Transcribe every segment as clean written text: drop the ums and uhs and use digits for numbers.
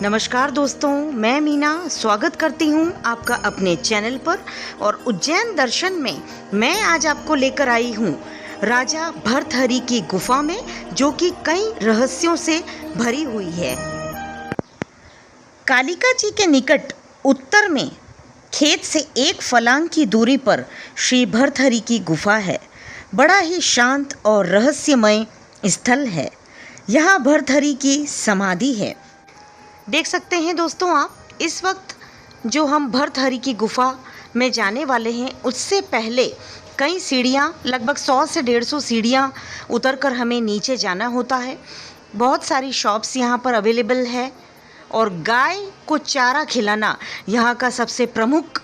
नमस्कार दोस्तों, मैं मीना स्वागत करती हूँ आपका अपने चैनल पर। और उज्जैन दर्शन में मैं आज आपको लेकर आई हूँ राजा भर्तहरि की गुफा में, जो कि कई रहस्यों से भरी हुई है। कालिका जी के निकट उत्तर में खेत से एक फलांग की दूरी पर श्री भर्तहरि की गुफा है। बड़ा ही शांत और रहस्यमय स्थल है। यहाँ भर्तहरि की समाधि है। देख सकते हैं दोस्तों आप, इस वक्त जो हम भर्तहरि की गुफा में जाने वाले हैं, उससे पहले कई सीढ़ियाँ, लगभग 100 से 150 सीढ़ियाँ उतरकर हमें नीचे जाना होता है। बहुत सारी शॉप्स यहाँ पर अवेलेबल है और गाय को चारा खिलाना यहाँ का सबसे प्रमुख,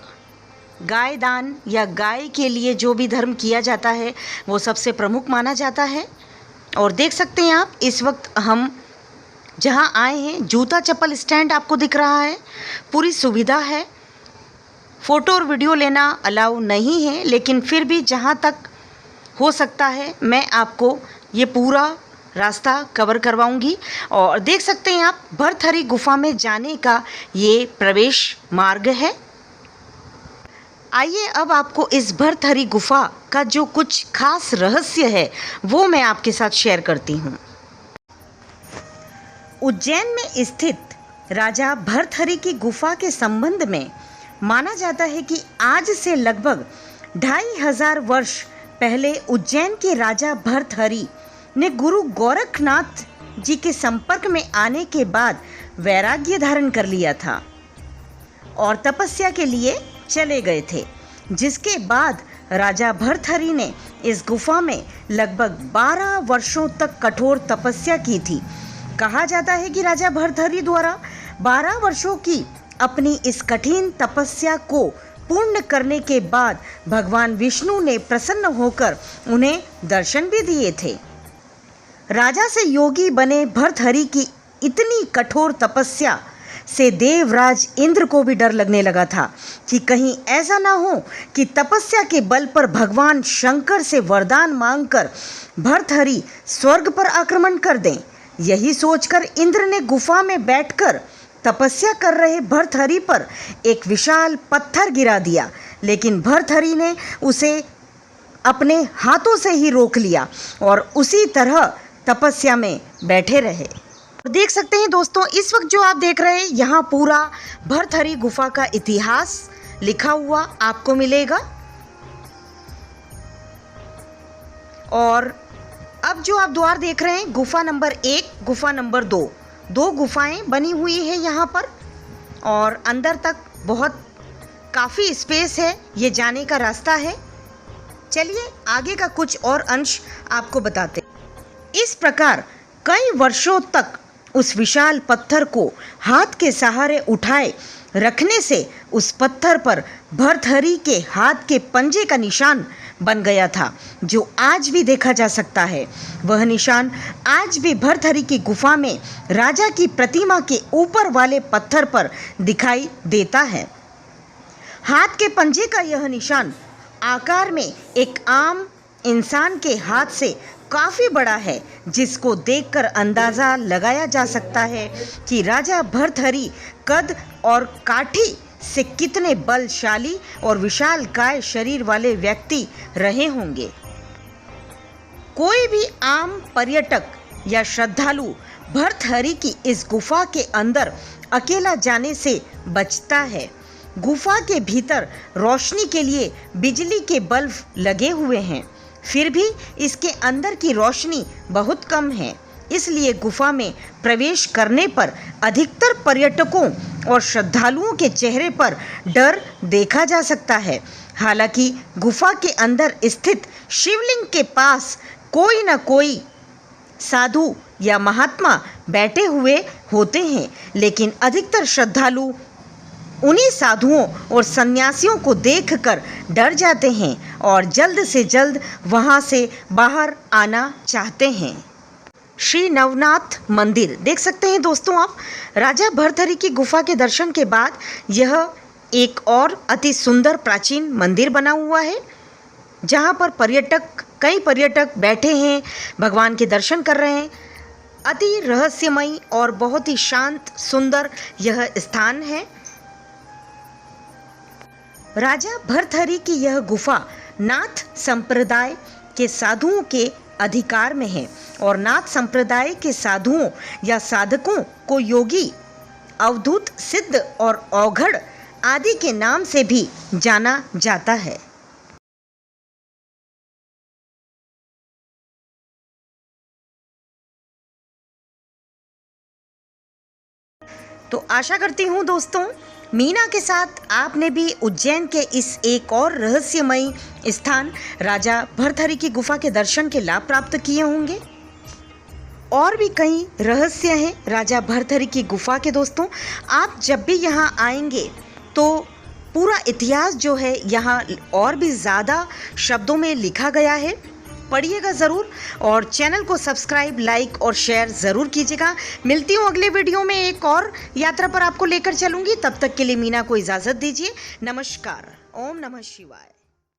गाय दान या गाय के लिए जो भी धर्म किया जाता है वो सबसे प्रमुख माना जाता है। और देख सकते हैं आप, इस वक्त हम जहाँ आए हैं, जूता चप्पल स्टैंड आपको दिख रहा है। पूरी सुविधा है। फ़ोटो और वीडियो लेना अलाउ नहीं है, लेकिन फिर भी जहाँ तक हो सकता है मैं आपको ये पूरा रास्ता कवर करवाऊंगी। और देख सकते हैं आप, भर्तहरि गुफा में जाने का ये प्रवेश मार्ग है। आइए अब आपको इस भर्तहरि गुफा का जो कुछ खास रहस्य है वो मैं आपके साथ शेयर करती हूँ। उज्जैन में स्थित राजा भर्तहरि की गुफा के संबंध में माना जाता है कि आज से लगभग 2500 वर्ष पहले उज्जैन के राजा भर्तहरि ने गुरु गोरखनाथ जी के संपर्क में आने के बाद वैराग्य धारण कर लिया था और तपस्या के लिए चले गए थे। जिसके बाद राजा भर्तहरि ने इस गुफा में लगभग 12 वर्षों तक कठोर तपस्या की थी। कहा जाता है कि राजा भर्तहरि द्वारा 12 वर्षों की अपनी इस कठिन तपस्या को पूर्ण करने के बाद भगवान विष्णु ने प्रसन्न होकर उन्हें दर्शन भी दिए थे। राजा से योगी बने भर्तहरि की इतनी कठोर तपस्या से देवराज इंद्र को भी डर लगने लगा था कि कहीं ऐसा ना हो कि तपस्या के बल पर भगवान शंकर से वरदान मांगकर भर्तहरि स्वर्ग पर आक्रमण कर दें। यही सोचकर इंद्र ने गुफा में बैठकर तपस्या कर रहे भर्तहरि पर एक विशाल पत्थर गिरा दिया, लेकिन भर्तहरि ने उसे अपने हाथों से ही रोक लिया और उसी तरह तपस्या में बैठे रहे। देख सकते हैं दोस्तों, इस वक्त जो आप देख रहे हैं, यहाँ पूरा भर्तहरि गुफा का इतिहास लिखा हुआ आपको मिलेगा। और अब जो आप द्वार देख रहे हैं, गुफा नंबर 1, गुफा नंबर 2, 2 गुफाएं बनी हुई है यहाँ पर। और अंदर तक बहुत काफ़ी स्पेस है। ये जाने का रास्ता है। चलिए आगे का कुछ और अंश आपको बताते। इस प्रकार कई वर्षों तक उस विशाल पत्थर को हाथ के सहारे उठाए रखने से उस पत्थर पर भर्तहरि के हाथ के पंजे का निशान बन गया था, जो आज भी देखा जा सकता है। वह निशान आज भी भर्तहरि की गुफा में राजा की प्रतिमा के ऊपर वाले पत्थर पर दिखाई देता है। हाथ के पंजे का यह निशान आकार में एक आम इंसान के हाथ से काफ़ी बड़ा है, जिसको देखकर अंदाज़ा लगाया जा सकता है कि राजा भर्तहरि कद और काठी से कितने बलशाली और विशालकाय शरीर वाले व्यक्ति रहे होंगे। कोई भी आम पर्यटक या श्रद्धालु भर्तहरि की इस गुफा के अंदर अकेला जाने से बचता है। गुफा के भीतर रोशनी के लिए बिजली के बल्ब लगे हुए हैं, फिर भी इसके अंदर की रोशनी बहुत कम है। इसलिए गुफा में प्रवेश करने पर अधिकतर पर्यटकों और श्रद्धालुओं के चेहरे पर डर देखा जा सकता है। हालांकि गुफा के अंदर स्थित शिवलिंग के पास कोई न कोई साधु या महात्मा बैठे हुए होते हैं, लेकिन अधिकतर श्रद्धालु उन्हीं साधुओं और सन्यासियों को देखकर डर जाते हैं और जल्द से जल्द वहां से बाहर आना चाहते हैं। श्री नवनाथ मंदिर देख सकते हैं दोस्तों आप। राजा भर्तहरि की गुफा के दर्शन के बाद यह एक और अति सुंदर प्राचीन मंदिर बना हुआ है, जहां पर कई पर्यटक बैठे हैं, भगवान के दर्शन कर रहे हैं। अति रहस्यमयी और बहुत ही शांत सुंदर यह स्थान है। राजा भर्तहरि की यह गुफा नाथ संप्रदाय के साधुओं के अधिकार में है और नाथ संप्रदाय के साधुओं या साधकों को योगी, अवधूत, सिद्ध और औघड़ आदि के नाम से भी जाना जाता है। तो आशा करती हूँ दोस्तों, मीना के साथ आपने भी उज्जैन के इस एक और रहस्यमयी स्थान राजा भर्तहरि की गुफा के दर्शन के लाभ प्राप्त किए होंगे। और भी कई रहस्य हैं राजा भर्तहरि की गुफा के दोस्तों। आप जब भी यहाँ आएंगे तो पूरा इतिहास जो है यहाँ और भी ज़्यादा शब्दों में लिखा गया है, पढ़िएगा ज़रूर और चैनल को सब्सक्राइब, लाइक और शेयर ज़रूर कीजिएगा। मिलती हूँ अगले वीडियो में, एक और यात्रा पर आपको लेकर चलूँगी। तब तक के लिए मीना को इजाज़त दीजिए। नमस्कार। ओम नमः शिवाय।